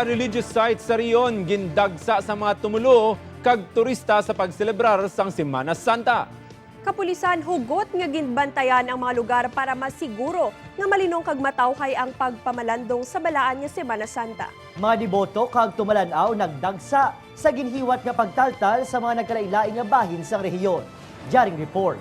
Mga religious sites sa riyon gindagsa sa mga tumulo kag turista sa pagselebrar sang Semana Santa. Kapulisan hugot nga ginbantayan ang mga lugar para masiguro nga malinong kag matawhay ang pagpamalandong sa balaan nga Semana Santa. Mga deboto kag tumalanaw nagdagsa sa ginhiwat nga pagtaltal sa mga nagkalailaing nga bahin sa rehiyon. Jaring report.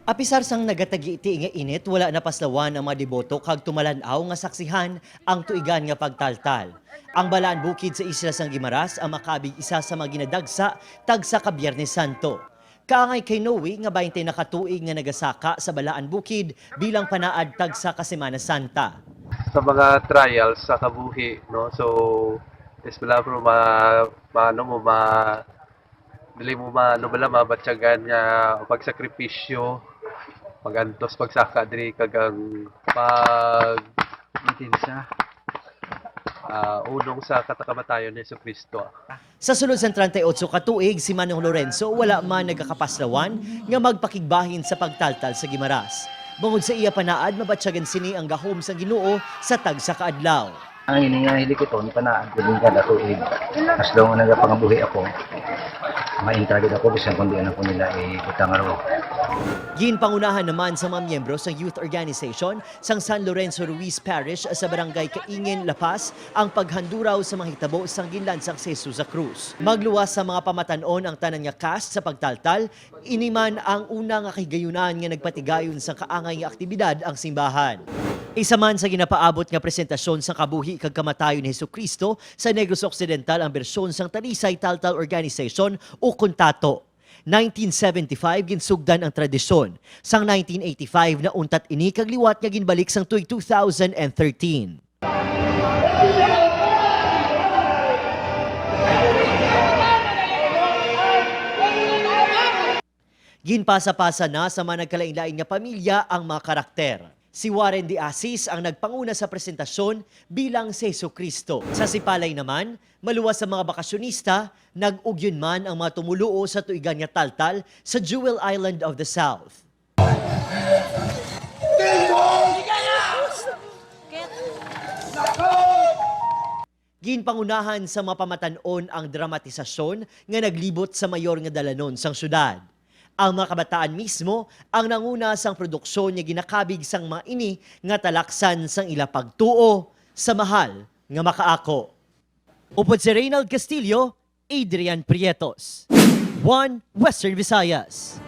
Apisar sang nagatagi-iti nga init, wala na paslawan ang mga deboto kag tumalanaw nga saksihan ang tuigan nga pagtaltal. Ang balaan bukid sa isla sang Guimaras ang makabig isa sa mga ginadagsa tagsa ka Biyernes Santo. Kaangay kay Noe nga 20 na katuig nga nagasaka sa balaan bukid bilang panaad tagsa ka Semana Santa. Sa mga trials sa kabuhi, no? So, wala mo dili mo mabatyagan nga pagsakripisyo, pagantos, pagsaka diri kagang unong sa katakamatayon ni Jesucristo. Sa sulod sa 38 katuig, si Manong Lorenzo wala man nagakapaslawan nga magpakigbahin sa pagtaltal sa Guimaras. Bungod sa iya panaad, mabatsyagan sini ang gahom sa Ginoo sa tagsa kaadlaw. Ang iningahili ko ito, panaad ko din kada tuig. As daw nga nagapangabuhi ako, ma-encourage ako bisan kundi anak ko nila ibutang araw. Ginpangunahan naman sa mga miyembro sa youth organization sang San Lorenzo Ruiz Parish sa barangay Kaingin, La Paz ang paghanduraw sa mga hitabo sang ginlansang si Jesus sa krus. Magluwas sa mga pamatanon ang tanan nga cast sa pagtaltal, iniman ang una nga kahigayunan nga nagpatigayon sa kaangay nga aktibidad ang simbahan. Isa man sa ginapaabot nga presentasyon sa kabuhi kag kamatayon ni Jesucristo sa Negros Occidental ang bersyon sang Talisay Taltal Organization o Kuntato. 1975 ginsugdan ang tradisyon. Sang 1985 na untat ini kag liwat nga ginbalik sang tuig 2013. Ginpasa-pasa na sa mga nagkalain-lain nga pamilya ang mga karakter. Si Warren de Assis ang nagpanguna sa presentasyon bilang si Jesucristo. Sa Sipalay naman, maluwas sa mga bakasyonista, nag-ugyon man ang mga tumuluo sa tuigan nga taltal sa Jewel Island of the South. Ginpangunahan sa mga pamatanon ang dramatisasyon nga naglibot sa mayor nga dalanon sang syudad. Ang mga kabataan mismo ang nanguna sang produksyon nga ginakabig sang mga ini nga talaksan sang ila pagtuo sa mahal nga makaako. Upod si Reynald Castillo, Adrian Prietos. 1 Western Visayas.